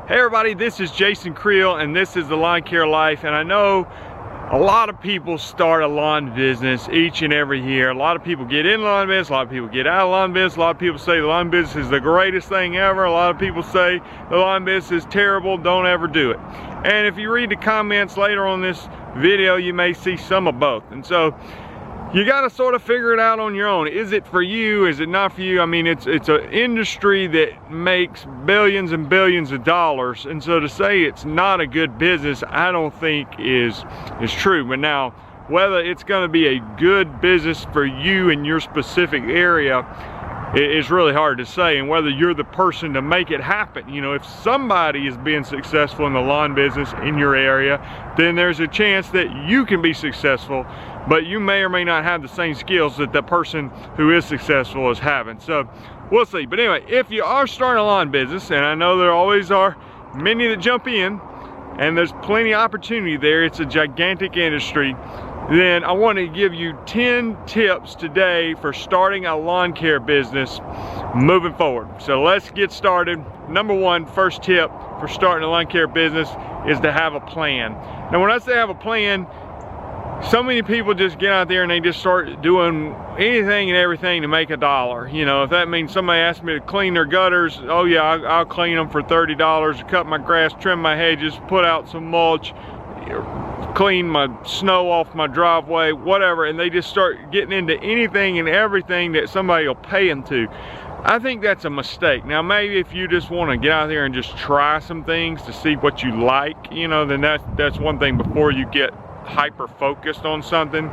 Hey everybody, this is Jason Creel and this is the Lawn Care Life. And I know a lot of people start a lawn business each and every year. A lot of people get in lawn business, a lot of people get out of lawn business. A lot of people say the lawn business is the greatest thing ever. A lot of people say the lawn business is terrible, don't ever do it. And if you read the comments later on this video, you may see some of both. And so you got to sort of figure it out on your own. Is it for you? Is it not for you? I mean, it's an industry that makes billions and billions of dollars, and so to say it's not a good business, I don't think is true. But now, whether it's going to be a good business for you in your specific area is really hard to say, and whether you're the person to make it happen. You know, if somebody is being successful in the lawn business in your area, then there's a chance that you can be successful, but you may or may not have the same skills that the person who is successful is having. So we'll see. But anyway, if you are starting a lawn business, and I know there always are many that jump in, and there's plenty of opportunity there, it's a gigantic industry, then I want to give you 10 tips today for starting a lawn care business moving forward. So let's get started. Number one, first tip for starting a lawn care business is to have a plan. Now when I say have a plan, so many people just get out there and they just start doing anything and everything to make a dollar. You know, if that means somebody asks me to clean their gutters, oh yeah, I'll clean them for $30, cut my grass, trim my hedges, put out some mulch, clean my snow off my driveway, whatever, and they just start getting into anything and everything that somebody will pay them to. I think that's a mistake. Now maybe if you just want to get out there and just try some things to see what you like, you know, then that's one thing before you get hyper focused on something.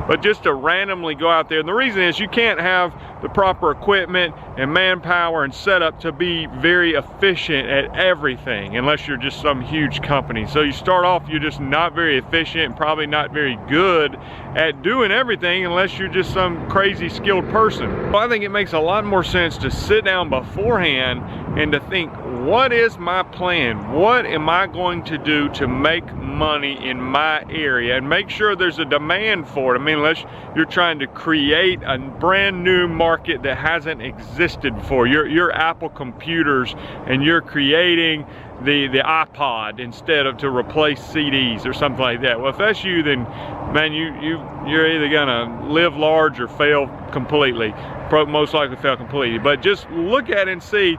But just to randomly go out there, and the reason is you can't have the proper equipment and manpower and setup to be very efficient at everything unless you're just some huge company. So you start off, you're just not very efficient and probably not very good at doing everything unless you're just some crazy skilled person. Well, I think it makes a lot more sense to sit down beforehand and to think, what is my plan? What am I going to do to make money in my area, and make sure there's a demand for it. I mean, unless you're trying to create a brand new market that hasn't existed before. You're Apple computers and you're creating the iPod instead of to replace CDs or something like that. Well, if that's you, then man, you're either gonna live large or fail completely. Most likely fail completely. But just look at it and see,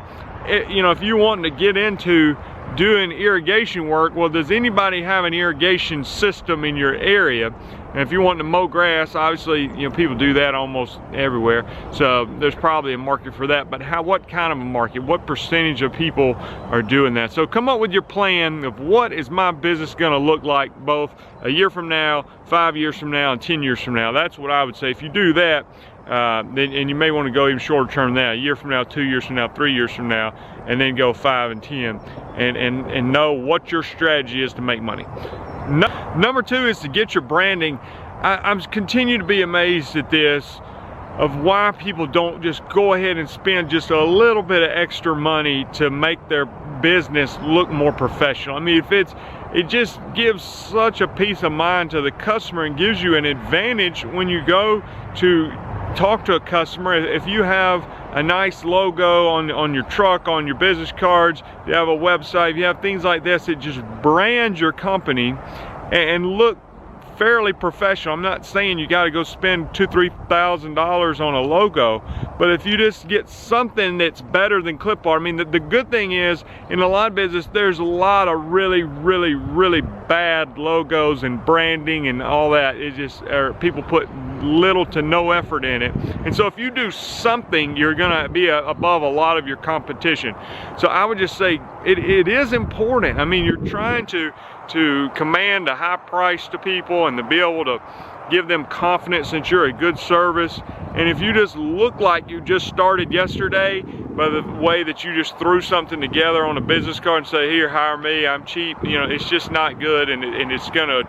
you know, if you want to get into doing irrigation work, well, does anybody have an irrigation system in your area? And if you want to mow grass, obviously, you know, people do that almost everywhere, so there's probably a market for that. But what kind of a market? What percentage of people are doing that? So come up with your plan of what is my business going to look like both a year from now, 5 years from now, and 10 years from now. That's what I would say. If you do that, then, and you may want to go even shorter term than that, a year from now, 2 years from now, 3 years from now, and then go 5 and 10, and know what your strategy is to make money. Number two is to get your branding. I'm continue to be amazed at this, of why people don't just go ahead and spend just a little bit of extra money to make their business look more professional. I mean, it just gives such a peace of mind to the customer and gives you an advantage when you go to talk to a customer. If you have a nice logo on your truck, on your business cards, you have a website, you have things like this, it just brands your company and look fairly professional. I'm not saying you got to go spend $2,000–3,000 on a logo, but if you just get something that's better than clip art. I mean, the good thing is, in a lot of business, there's a lot of really bad logos and branding and all that. It just, people put little to no effort in it. And so if you do something, you're gonna be above a lot of your competition. So I would just say it is important. I mean, you're trying to command a high price to people and to be able to give them confidence that you're a good service. And if you just look like you just started yesterday by the way that you just threw something together on a business card and say, here, hire me, I'm cheap, you know, it's just not good, and it's gonna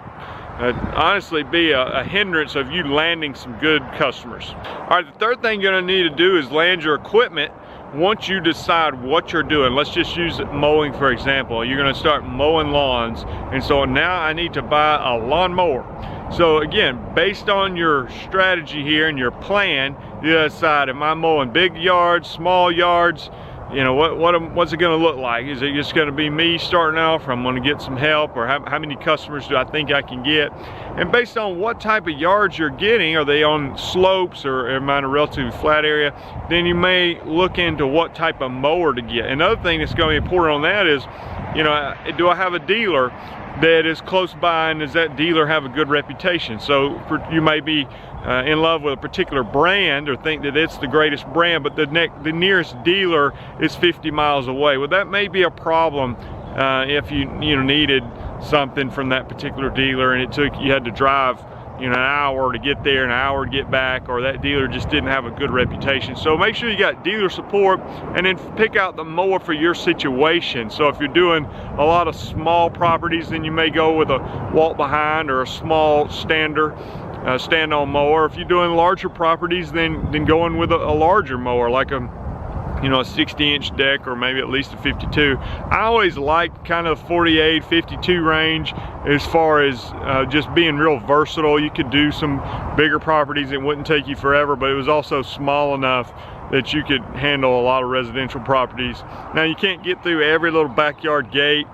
honestly be a hindrance of you landing some good customers. All right, the third thing you're gonna need to do is land your equipment. Once you decide what you're doing, let's just use mowing for example. You're gonna start mowing lawns, and so now I need to buy a lawnmower. So again, based on your strategy here and your plan, you decide, am I mowing big yards, small yards, you know, what's it going to look like? Is it just going to be me starting off, or I'm going to get some help, or how many customers do I think I can get? And based on what type of yards you're getting, are they on slopes or am I in a relatively flat area, then you may look into what type of mower to get. Another thing that's going to be important on that is, you know, do I have a dealer that is close by, and does that dealer have a good reputation? So you may be in love with a particular brand or think that it's the greatest brand, but the nearest dealer is 50 miles away. Well, that may be a problem if you needed something from that particular dealer, and you had to drive an hour to get there, an hour to get back, or that dealer just didn't have a good reputation. So make sure you got dealer support, and then pick out the mower for your situation. So if you're doing a lot of small properties, then you may go with a walk behind or a small stand-on mower. If you're doing larger properties, then going with a larger mower, like a 60-inch deck, or maybe at least a 52. I always like kind of 48, 52 range as far as just being real versatile. You could do some bigger properties, it wouldn't take you forever, but it was also small enough that you could handle a lot of residential properties. Now, you can't get through every little backyard gate.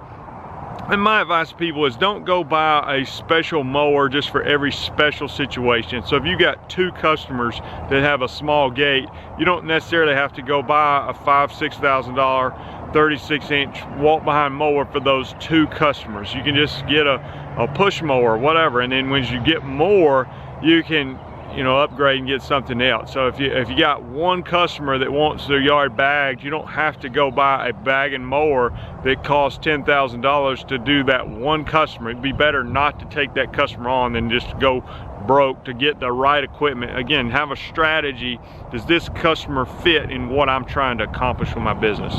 And my advice to people is don't go buy a special mower just for every special situation. So if you got 2 customers that have a small gate, you don't necessarily have to go buy a $5,000-$6,000 36-inch walk-behind mower for those 2 customers. You can just get a push mower or whatever, and then when you get more, you can upgrade and get something else. So if you got 1 customer that wants their yard bagged, you don't have to go buy a bagging mower that costs $10,000 to do that 1 customer. It'd be better not to take that customer on than just go broke to get the right equipment. Again, have a strategy. Does this customer fit in what I'm trying to accomplish with my business?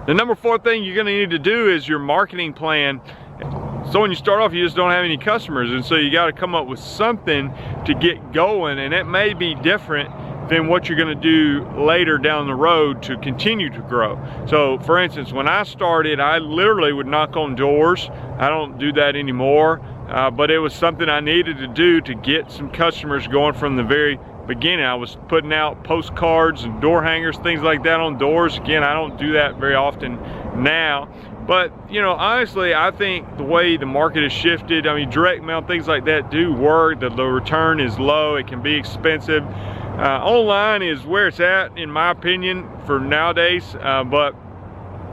The number 4 thing you're going to need to do is your marketing plan. So when you start off, you just don't have any customers, and so you got to come up with something to get going, and it may be different than what you're going to do later down the road to continue to grow. So for instance, when I started, I literally would knock on doors. I don't do that anymore, but it was something I needed to do to get some customers going from the very beginning. I was putting out postcards and door hangers, things like that on doors. Again, I don't do that very often now. But honestly, I think the way the market has shifted, I mean, direct mail, things like that do work. The return is low, it can be expensive. Online is where it's at, in my opinion, for nowadays. But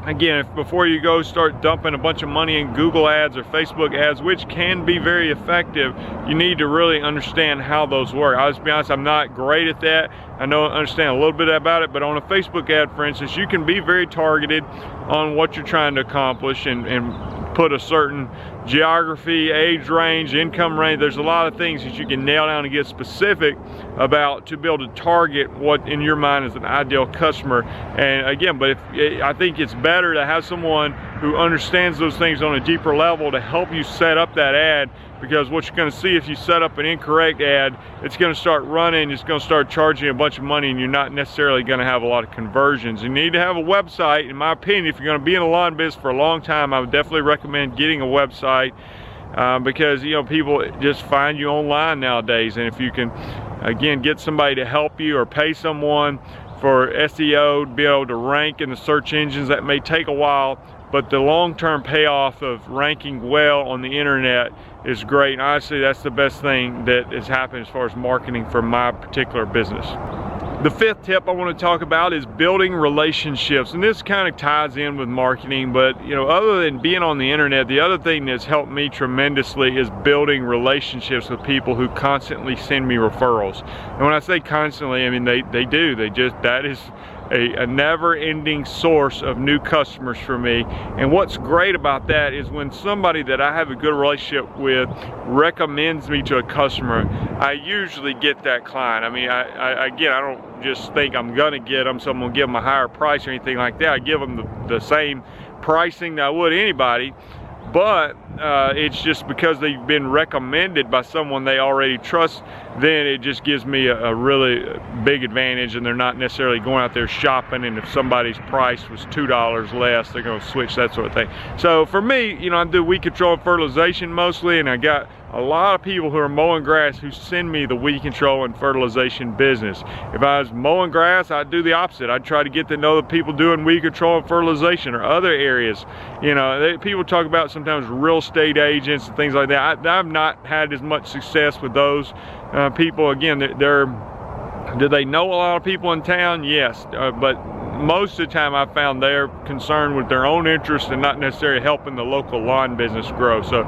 again, before you go start dumping a bunch of money in Google ads or Facebook ads, which can be very effective, you need to really understand how those work. I'll just be honest, I'm not great at that. I understand a little bit about it, but on a Facebook ad, for instance, you can be very targeted on what you're trying to accomplish and put a certain geography, age range, income range. There's a lot of things that you can nail down and get specific about to be able to target what in your mind is an ideal customer. And again, but I think it's better to have someone who understands those things on a deeper level to help you set up that ad, because what you're going to see if you set up an incorrect ad, it's going to start running, it's going to start charging you a bunch of money, and you're not necessarily going to have a lot of conversions. You need to have a website. In my opinion, if you're going to be in the lawn business for a long time, I would definitely recommend getting a website, because people just find you online nowadays. And if you can, again, get somebody to help you or pay someone for SEO to be able to rank in the search engines, that may take a while, but the long-term payoff of ranking well on the internet is great. And honestly, that's the best thing that has happened as far as marketing for my particular business. The 5th tip I want to talk about is building relationships, and this kind of ties in with marketing, but other than being on the internet, the other thing that's helped me tremendously is building relationships with people who constantly send me referrals. And when I say constantly, I mean they do. That is a never-ending source of new customers for me. And what's great about that is when somebody that I have a good relationship with recommends me to a customer, I usually get that client. I mean, again, I don't just think I'm gonna get them, so I'm gonna give them a higher price or anything like that. I give them the same pricing that I would anybody, but it's just because they've been recommended by someone they already trust, then it just gives me a really big advantage, and they're not necessarily going out there shopping, and if somebody's price was $2 less, they're going to switch, that sort of thing. So for me, I do weed control and fertilization mostly, and I got a lot of people who are mowing grass who send me the weed control and fertilization business. If I was mowing grass, I'd do the opposite. I'd try to get to know the people doing weed control and fertilization or other areas. You know, people talk about sometimes real estate agents and things like that. I've not had as much success with those people. Again, do they know a lot of people in town? Yes, but most of the time I found they're concerned with their own interest and not necessarily helping the local lawn business grow. So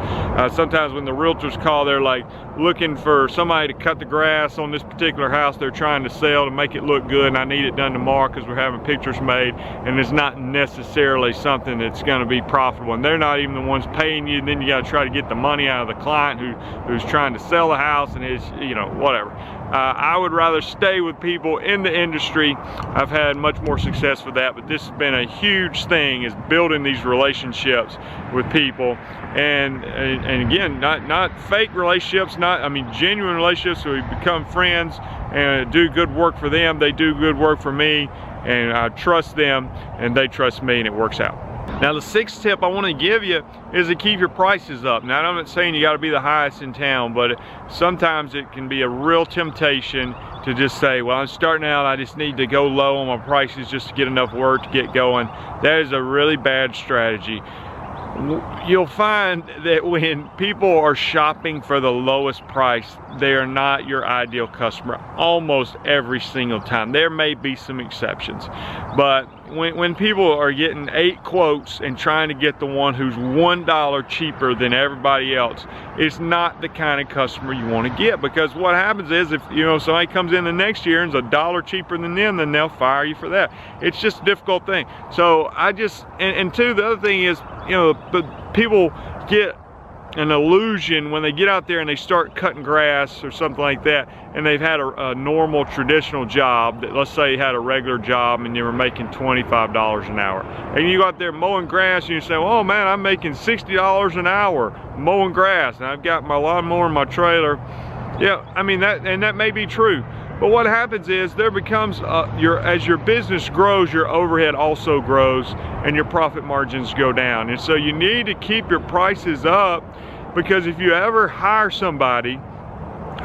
sometimes when the realtors call, they're like looking for somebody to cut the grass on this particular house they're trying to sell to make it look good, and I need it done tomorrow because we're having pictures made, and it's not necessarily something that's going to be profitable, and they're not even the ones paying you. And then you got to try to get the money out of the client who's trying to sell the house and is, you know, whatever. I would rather stay with people in the industry. I've had much more success with that, but this has been a huge thing, is building these relationships with people, and again, not fake relationships, I mean genuine relationships. So we become friends and do good work for them. They do good work for me, and I trust them and they trust me, and it works out. Now the sixth tip I want to give you is to keep your prices up. Now I'm not saying you got to be the highest in town, but sometimes it can be a real temptation to just say, well, I'm starting out, I just need to go low on my prices just to get enough work to get going. That is a really bad strategy. You'll find that when people are shopping for the lowest price, they are not your ideal customer almost every single time. There may be some exceptions, but when people are getting 8 quotes and trying to get the one who's $1 cheaper than everybody else, it's not the kind of customer you want to get, because what happens is, if you know somebody comes in the next year and is $1 cheaper than them, then they'll fire you for that. It's just a difficult thing. So I just, and two, the other thing is, you know, but people get an illusion when they get out there and they start cutting grass or something like that, and they've had a normal traditional job, that, let's say you had a regular job and you were making $25 an hour, and you go out there mowing grass and you say, oh man, I'm making $60 an hour mowing grass and I've got my lawnmower in my trailer. Yeah, I mean, that may be true, but what happens is there becomes as your business grows, your overhead also grows and your profit margins go down. And so you need to keep your prices up, because if you ever hire somebody,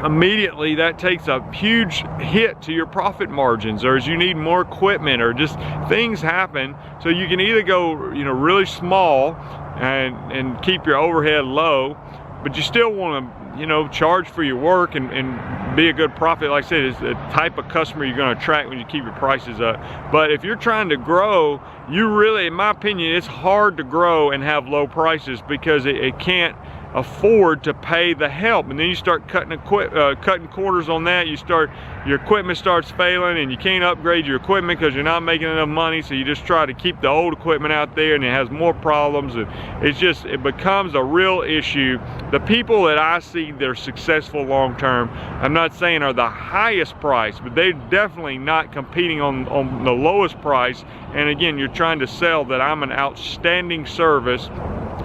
immediately that takes a huge hit to your profit margins, or as you need more equipment, or just things happen. So you can either go, you know, really small and keep your overhead low, but you still want to, you know, charge for your work and be a good profit. Like I said, it's the type of customer you're going to attract when you keep your prices up. But if you're trying to grow, you really, in my opinion, it's hard to grow and have low prices, because it can't afford to pay the help. And then you start cutting corners on that. Your equipment starts failing, and you can't upgrade your equipment because you're not making enough money, so you just try to keep the old equipment out there, and it has more problems, and it becomes a real issue. The people that I see that are successful long term, I'm not saying are the highest price, but they're definitely not competing on the lowest price. And again, you're trying to sell that I'm an outstanding service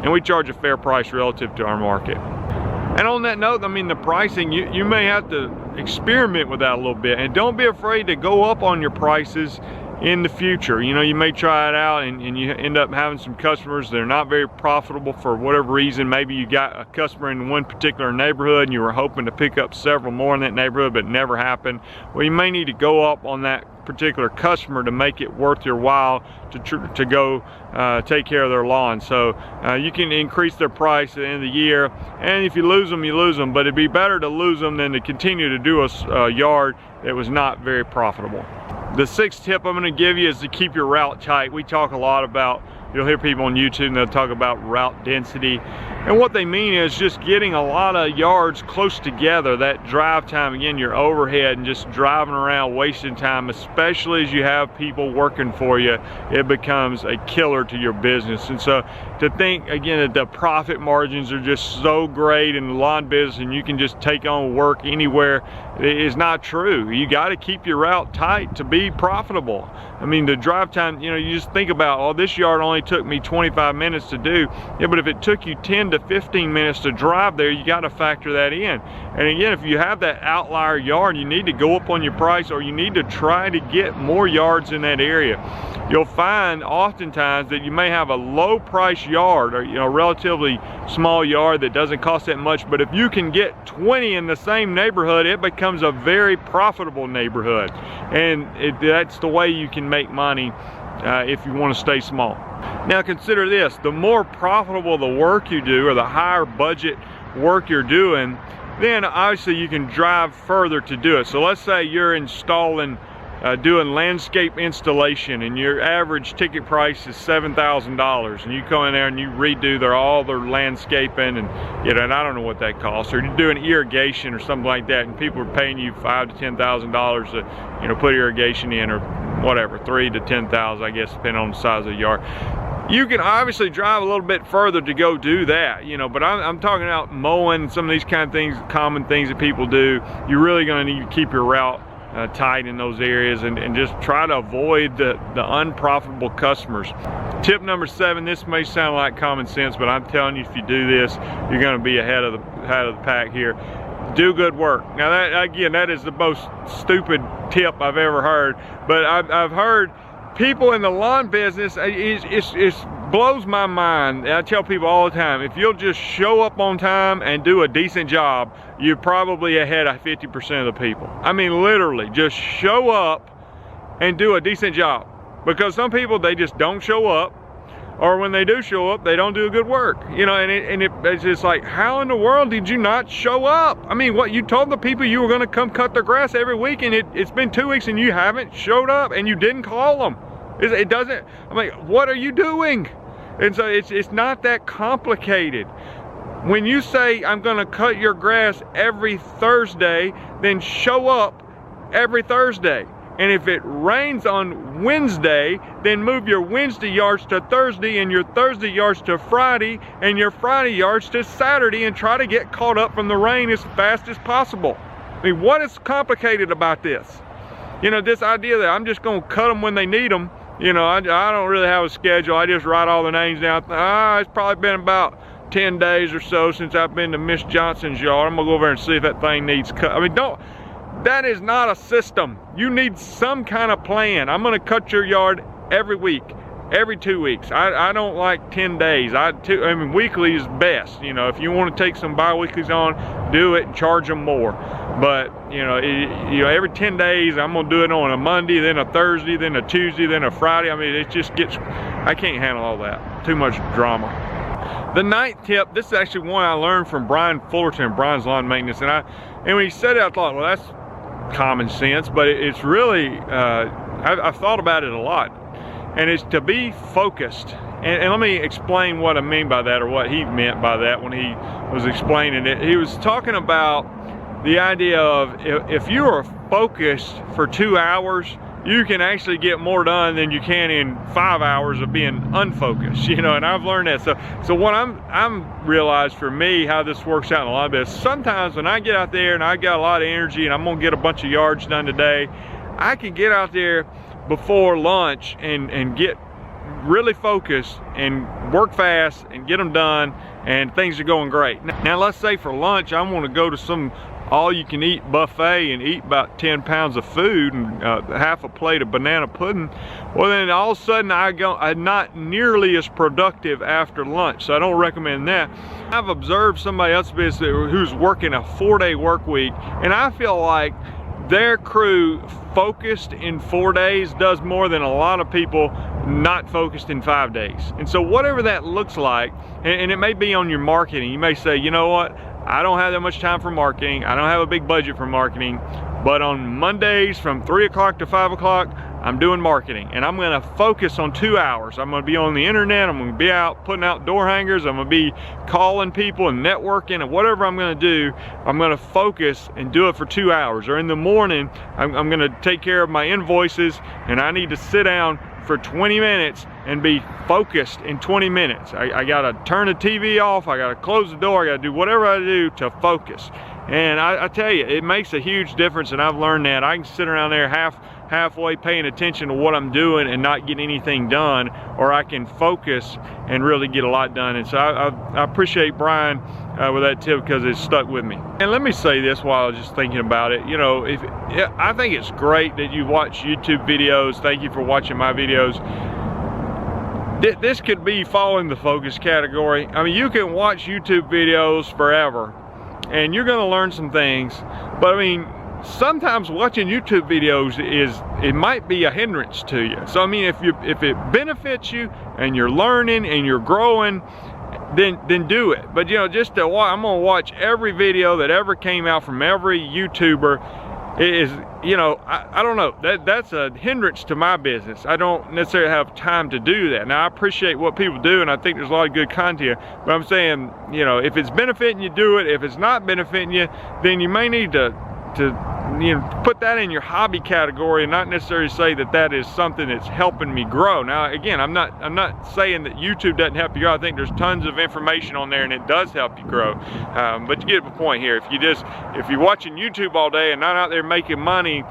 and we charge a fair price relative to our market. And on that note, I mean, the pricing, you may have to experiment with that a little bit, and don't be afraid to go up on your prices in the future. You know, you may try it out and you end up having some customers that are not very profitable for whatever reason. Maybe you got a customer in one particular neighborhood and you were hoping to pick up several more in that neighborhood, but it never happened. Well, you may need to go up on that particular customer to make it worth your while to go take care of their lawn. So you can increase their price at the end of the year, and if you lose them, you lose them, but it'd be better to lose them than to continue to do a yard that was not very profitable. The sixth tip I'm going to give you is to keep your route tight. We talk a lot about, you'll hear people on YouTube and they'll talk about route density, and what they mean is just getting a lot of yards close together. That drive time, again, your overhead and just driving around wasting time, especially as you have people working for you, it becomes a killer to your business. And so to think again that the profit margins are just so great in the lawn business and you can just take on work anywhere is not true. You got to keep your route tight to be profitable. I mean, the drive time, you know, you just think about, oh, this yard only took me 25 minutes to do. Yeah, but if it took you 10 to to 15 minutes to drive there, you got to factor that in. And again, if you have that outlier yard, you need to go up on your price, or you need to try to get more yards in that area. You'll find oftentimes that you may have a low price yard, or relatively small yard that doesn't cost that much, but if you can get 20 in the same neighborhood, it becomes a very profitable neighborhood. And that's the way you can make money if you want to stay small. Now consider this, the more profitable the work you do, or the higher budget work you're doing, then obviously you can drive further to do it. So let's say you're installing, doing landscape installation, and your average ticket price is $7,000, and you come in there and you redo all their landscaping, and and I don't know what that costs, or you're doing irrigation or something like that, and people are paying you $5,000 to $10,000 to put irrigation in, or whatever, $3,000 to $10,000, I guess, depending on the size of the yard. You can obviously drive a little bit further to go do that, but I'm talking about mowing, some of these kind of things, common things that people do. You're really going to need to keep your route tight in those areas, and just try to avoid the unprofitable customers. Tip number 7, this may sound like common sense, but I'm telling you, if you do this, you're going to be ahead of the pack here. Do good work. Now that is the most stupid tip I've ever heard, but I've heard people in the lawn business, it blows my mind. I tell people all the time, if you'll just show up on time and do a decent job, you're probably ahead of 50% of the people. I mean, literally, just show up and do a decent job. Because some people, they just don't show up, or when they do show up, they don't do good work. It's just like, how in the world did you not show up? I mean, what, you told the people you were going to come cut their grass every week, and it's been 2 weeks and you haven't showed up, and you didn't call them. It doesn't, I mean, what are you doing? And so it's not that complicated. When you say, I'm gonna cut your grass every Thursday, then show up every Thursday. And if it rains on Wednesday, then move your Wednesday yards to Thursday, and your Thursday yards to Friday, and your Friday yards to Saturday, and try to get caught up from the rain as fast as possible. I mean, what is complicated about this? This idea that I'm just gonna cut them when they need them. I don't really have a schedule. I just write all the names down. It's probably been about 10 days or so since I've been to Miss Johnson's yard. I'm gonna go over and see if that thing needs cut. I mean, that is not a system. You need some kind of plan. I'm gonna cut your yard every week, every 2 weeks. I don't like 10 days. I mean, weekly is best. If you want to take some bi-weeklies on, do it and charge them more. But every 10 days, I'm gonna do it on a Monday, then a Thursday, then a Tuesday, then a Friday. I mean, it just gets, I can't handle all that. Too much drama. The 9th tip, this is actually one I learned from Brian Fullerton, Brian's Lawn Maintenance, and when he said it, I thought, well, that's common sense, but it's really, I've thought about it a lot, and it's to be focused. And let me explain what I mean by that, or what he meant by that when he was explaining it. He was talking about the idea of, if you are focused for 2 hours, you can actually get more done than you can in 5 hours of being unfocused, and I've learned that. So what I'm realized for me, how this works out in a lot of this, sometimes when I get out there and I got a lot of energy and I'm gonna get a bunch of yards done today, I can get out there before lunch and get really focused and work fast and get them done, and things are going great. Now let's say for lunch I want to go to some all-you-can-eat buffet and eat about 10 pounds of food and half a plate of banana pudding. Well, then all of a sudden I'm not nearly as productive after lunch, so I don't recommend that. I've observed somebody else who's working a 4-day work week, and I feel like their crew focused in 4 days does more than a lot of people not focused in 5 days. And so whatever that looks like, and it may be on your marketing, you may say, you know what, I don't have that much time for marketing, I don't have a big budget for marketing, but on Mondays from 3 o'clock to 5 o'clock, I'm doing marketing, and I'm gonna focus on 2 hours. I'm gonna be on the internet, I'm gonna be out putting out door hangers, I'm gonna be calling people and networking, and whatever I'm gonna do, I'm gonna focus and do it for 2 hours. Or in the morning, I'm gonna take care of my invoices, and I need to sit down for 20 minutes and be focused in 20 minutes. I gotta turn the TV off, I gotta close the door, I gotta do whatever I do to focus. And I tell you, it makes a huge difference, and I've learned that. I can sit around there half halfway paying attention to what I'm doing and not get anything done, or I can focus and really get a lot done. And so I appreciate Brian with that tip, because it stuck with me. And let me say this while I was just thinking about it. You know, I think it's great that you watch YouTube videos. Thank you for watching my videos. This could be following the focus category. I mean, you can watch YouTube videos forever and you're going to learn some things, but I mean, sometimes watching YouTube videos it might be a hindrance to you. So I mean, if it benefits you and you're learning and you're growing, then do it. But you know, just to I'm gonna watch every video that ever came out from every YouTuber. It is, you know, I don't know, that's a hindrance to my business. I don't necessarily have time to do that. Now, I appreciate what people do, and I think there's a lot of good content, but I'm saying, you know, if it's benefiting you, do it. If it's not benefiting you, then you may need to you know, put that in your hobby category and not necessarily say that that is something that's helping me grow. Now, again, I'm not saying that YouTube doesn't help you grow. I think there's tons of information on there and it does help you grow. But you get the point here. If you're watching YouTube all day and not out there making money,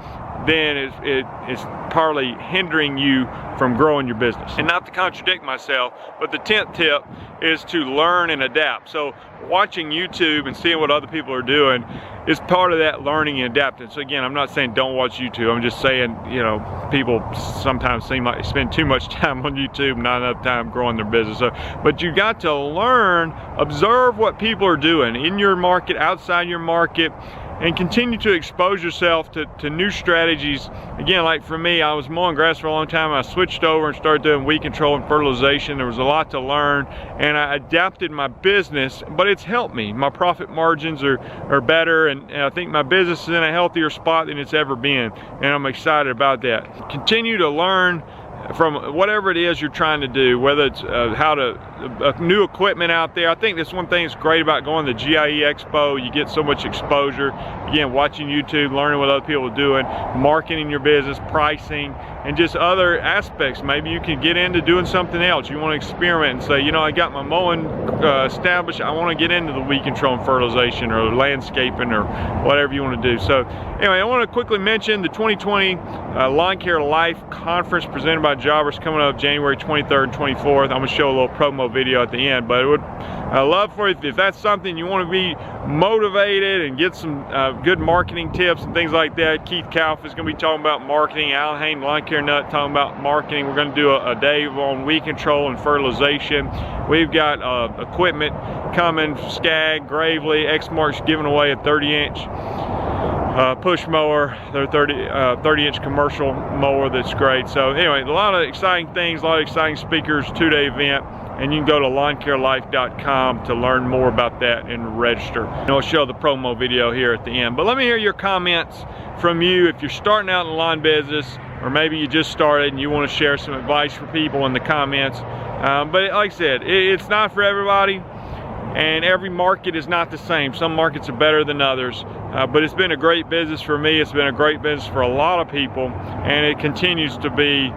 then it's partly hindering you from growing your business. And not to contradict myself, but the 10th tip is to learn and adapt. So watching YouTube and seeing what other people are doing is part of that learning and adapting. So again, I'm not saying don't watch YouTube. I'm just saying, you know, people sometimes seem like they spend too much time on YouTube, not enough time growing their business. So, but you got to learn, observe what people are doing in your market, outside your market, and continue to expose yourself to new strategies. Again, like for me, I was mowing grass for a long time. I switched over and started doing weed control and fertilization. There was a lot to learn, and I adapted my business, but it's helped me. My profit margins are better, and I think my business is in a healthier spot than it's ever been, and I'm excited about that. Continue to learn from whatever it is you're trying to do, whether it's new equipment out there. I think that's one thing that's great about going to the GIE Expo. You get so much exposure. Again, watching YouTube, learning what other people are doing, marketing your business, pricing, and just other aspects. Maybe you can get into doing something else. You want to experiment and say, you know, I got my mowing established. I want to get into the weed control and fertilization or landscaping or whatever you want to do. So anyway, I want to quickly mention the 2020 Lawn Care Life Conference presented by Jobbers coming up January 23rd and 24th. I'm going to show a little promo video at the end, but I love for you if that's something you want to be motivated and get some good marketing tips and things like that. Keith Kauf is going to be talking about marketing. Alan Hain, Lawn Care Nut, talking about marketing. We're going to do a day on weed control and fertilization. We've got equipment coming, Skag, Gravely, Exmark's giving away a 30-inch push mower, their 30-inch commercial mower that's great. So anyway, a lot of exciting things, a lot of exciting speakers, 2-day event, and you can go to lawncarelife.com to learn more about that and register. And I'll show the promo video here at the end. But let me hear your comments from you if you're starting out in the lawn business, or maybe you just started and you want to share some advice for people in the comments. But like I said, it's not for everybody. And every market is not the same. Some markets are better than others, but it's been a great business for me. It's been a great business for a lot of people, and it continues to be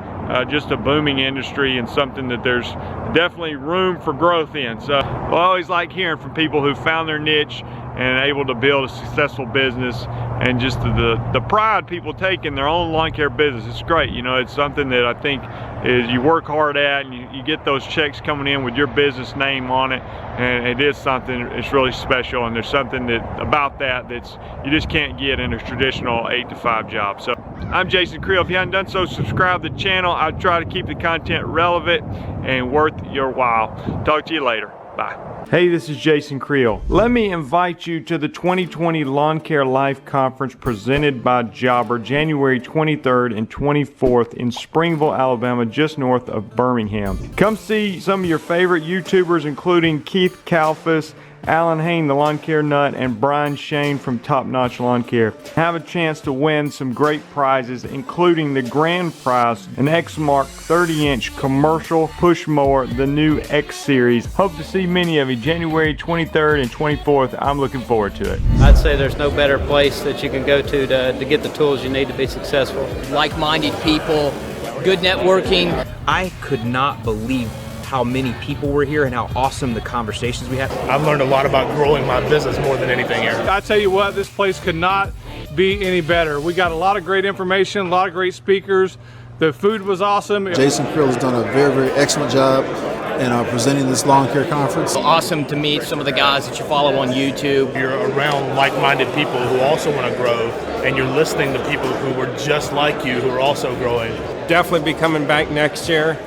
just a booming industry and something that there's definitely room for growth in. So I always like hearing from people who found their niche and able to build a successful business, and just the pride people take in their own lawn care business. It's great. You know, it's something that I think is you work hard at, and you get those checks coming in with your business name on it, and it is something, it's really special, and there's something about that that's you just can't get in a traditional 8-to-5 job. So I'm Jason Creel. If you haven't done so, subscribe to the channel. I try to keep the content relevant and worth your while. Talk to you later. Bye. Hey, this is Jason Creel. Let me invite you to the 2020 Lawn Care Life Conference presented by Jobber, January 23rd and 24th in Springville, Alabama, just north of Birmingham. Come see some of your favorite YouTubers, including Keith Kalfas, Alan Hain, the Lawn Care Nut, and Brian Shane from Top Notch Lawn Care. Have a chance to win some great prizes, including the grand prize, an Exmark 30-inch commercial push mower, the new X Series. Hope to see many of you January 23rd and 24th. I'm looking forward to it. I'd say there's no better place that you can go to get the tools you need to be successful. Like-minded people, good networking. I could not believe how many people were here and how awesome the conversations we had. I've learned a lot about growing my business more than anything here. I tell you what, this place could not be any better. We got a lot of great information, a lot of great speakers. The food was awesome. Jason Creel has done a very, very excellent job in presenting this lawn care conference. Awesome to meet some of the guys that you follow on YouTube. You're around like-minded people who also want to grow, and you're listening to people who were just like you who are also growing. Definitely be coming back next year.